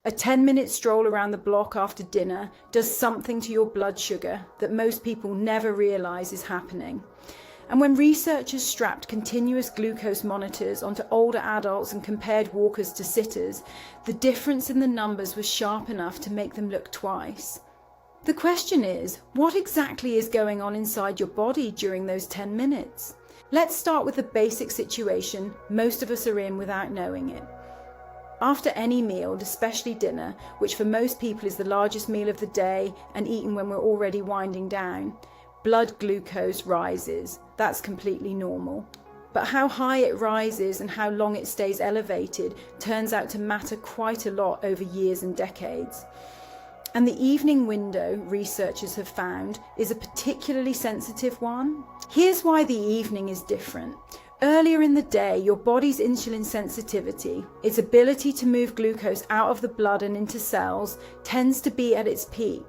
A 10-minute stroll around the block after dinner does something to your blood sugar that most people never realize is happening. And when researchers strapped continuous glucose monitors onto older adults and compared walkers to sitters, the difference in the numbers was sharp enough to make them look twice. The question is, what exactly is going on inside your body during those 10 minutes? Let's start with the basic situation most of us are in without knowing it. After any meal, especially dinner, which for most people is the largest meal of the day and eaten when we're already winding down, blood glucose rises. That's completely normal. But how high it rises and how long it stays elevated turns out to matter quite a lot over years and decades. And the evening window, researchers have found, is a particularly sensitive one. Here's why the evening is different. Earlier in the day, your body's insulin sensitivity, its ability to move glucose out of the blood and into cells, tends to be at its peak.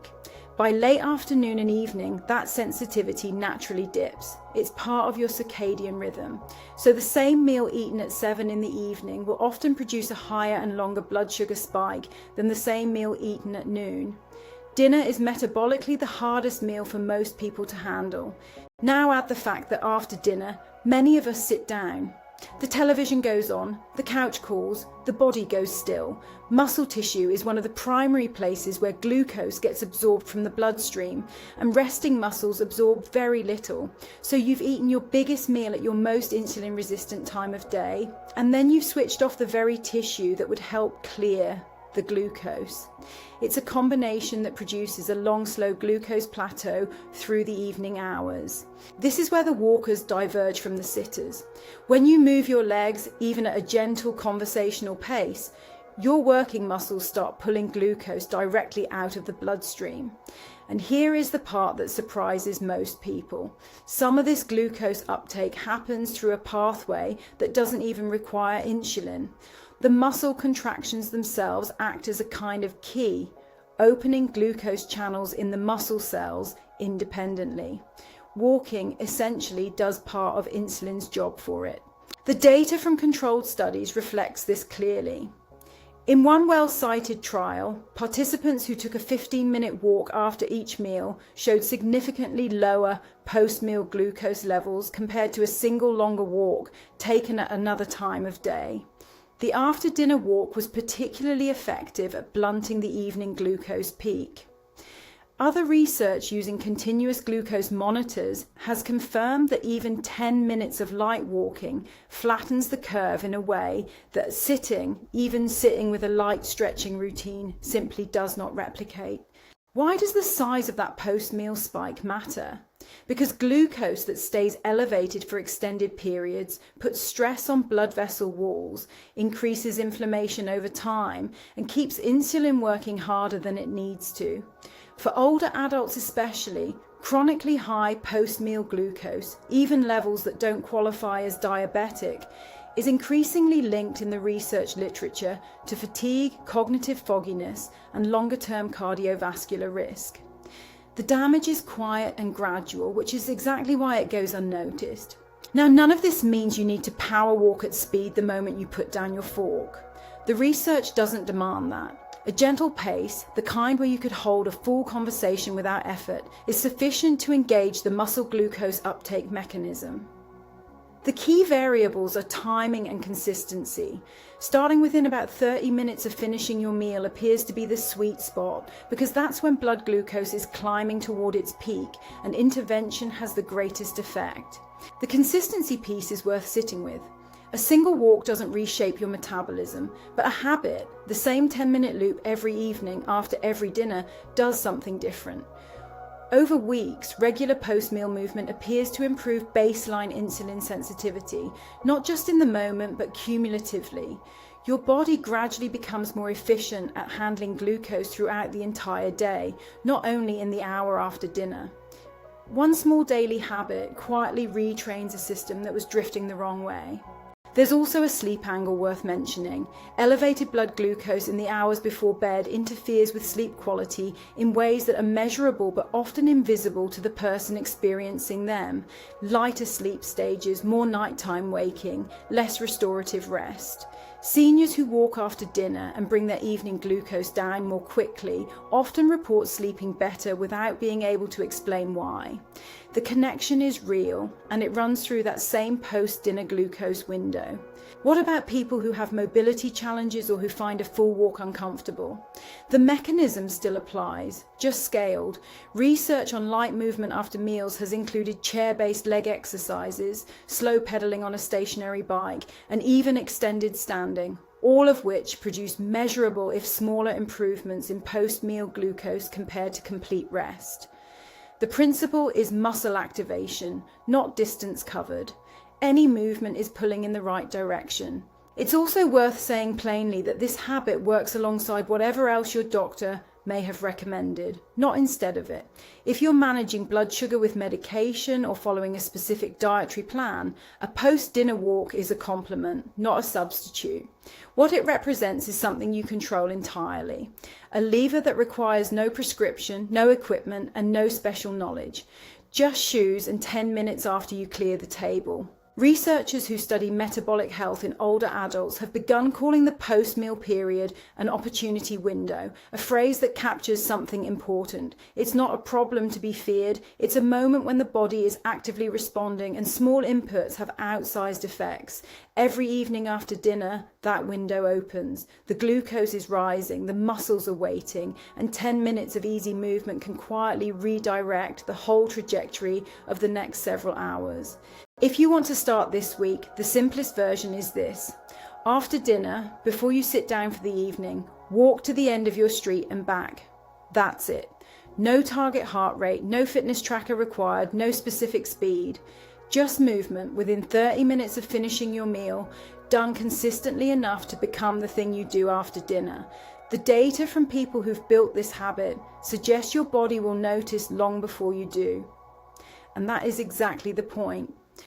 By late afternoon and evening, that sensitivity naturally dips. It's part of your circadian rhythm. So the same meal eaten at 7 in the evening will often produce a higher and longer blood sugar spike than the same meal eaten at noon. Dinner is metabolically the hardest meal for most people to handle. Now add the fact that after dinner, many of us sit down. The television goes on, the couch calls, the body goes still. Muscle tissue is one of the primary places where glucose gets absorbed from the bloodstream, and resting muscles absorb very little. So you've eaten your biggest meal at your most insulin resistant time of day, and then you've switched off the very tissue that would help clear the glucose. It's a combination that produces a long, slow glucose plateau through the evening hours. This is where the walkers diverge from the sitters. When you move your legs, even at a gentle conversational pace, your working muscles start pulling glucose directly out of the bloodstream. And here is the part that surprises most people. Some of this glucose uptake happens through a pathway that doesn't even require insulin. The muscle contractions themselves act as a kind of key, opening glucose channels in the muscle cells independently. Walking essentially does part of insulin's job for it. The data from controlled studies reflects this clearly. In one well-cited trial, participants who took a 15-minute walk after each meal showed significantly lower post-meal glucose levels compared to a single longer walk taken at another time of day. The after-dinner walk was particularly effective at blunting the evening glucose peak. Other research using continuous glucose monitors has confirmed that even 10 minutes of light walking flattens the curve in a way that even sitting with a light stretching routine, simply does not replicate. Why does the size of that post-meal spike matter? Because glucose that stays elevated for extended periods puts stress on blood vessel walls, increases inflammation over time, and keeps insulin working harder than it needs to. For older adults especially, chronically high post-meal glucose, even levels that don't qualify as diabetic, is increasingly linked in the research literature to fatigue, cognitive fogginess, and longer-term cardiovascular risk. The damage is quiet and gradual, which is exactly why it goes unnoticed. Now, none of this means you need to power walk at speed the moment you put down your fork. The research doesn't demand that. A gentle pace, the kind where you could hold a full conversation without effort, is sufficient to engage the muscle glucose uptake mechanism. The key variables are timing and consistency. Starting within about 30 minutes of finishing your meal appears to be the sweet spot, because that's when blood glucose is climbing toward its peak and intervention has the greatest effect. The consistency piece is worth sitting with. A single walk doesn't reshape your metabolism, but a habit, the same 10-minute loop every evening after every dinner, does something different. Over weeks, regular post-meal movement appears to improve baseline insulin sensitivity, not just in the moment, but cumulatively. Your body gradually becomes more efficient at handling glucose throughout the entire day, not only in the hour after dinner. One small daily habit quietly retrains a system that was drifting the wrong way. There's also a sleep angle worth mentioning. Elevated blood glucose in the hours before bed interferes with sleep quality in ways that are measurable but often invisible to the person experiencing them. Lighter sleep stages, more nighttime waking, less restorative rest. Seniors who walk after dinner and bring their evening glucose down more quickly often report sleeping better without being able to explain why. The connection is real, and it runs through that same post-dinner glucose window. What about people who have mobility challenges or who find a full walk uncomfortable? The mechanism still applies, just scaled. Research on light movement after meals has included chair-based leg exercises, slow pedaling on a stationary bike, and even extended standing, all of which produce measurable, if smaller, improvements in post-meal glucose compared to complete rest. The principle is muscle activation, not distance covered. Any movement is pulling in the right direction. It's also worth saying plainly that this habit works alongside whatever else your doctor may have recommended, not instead of it. If you're managing blood sugar with medication or following a specific dietary plan, a post-dinner walk is a complement, not a substitute. What it represents is something you control entirely. A lever that requires no prescription, no equipment, and no special knowledge. Just shoes and 10 minutes after you clear the table. Researchers who study metabolic health in older adults have begun calling the post-meal period an opportunity window, a phrase that captures something important. It's not a problem to be feared, it's a moment when the body is actively responding and small inputs have outsized effects. Every evening after dinner, that window opens. The glucose is rising, the muscles are waiting, and 10 minutes of easy movement can quietly redirect the whole trajectory of the next several hours. If you want to start this week, the simplest version is this. After dinner, before you sit down for the evening, walk to the end of your street and back. That's it. No target heart rate, no fitness tracker required, no specific speed. Just movement within 30 minutes of finishing your meal, done consistently enough to become the thing you do after dinner. The data from people who've built this habit suggests your body will notice long before you do. And that is exactly the point.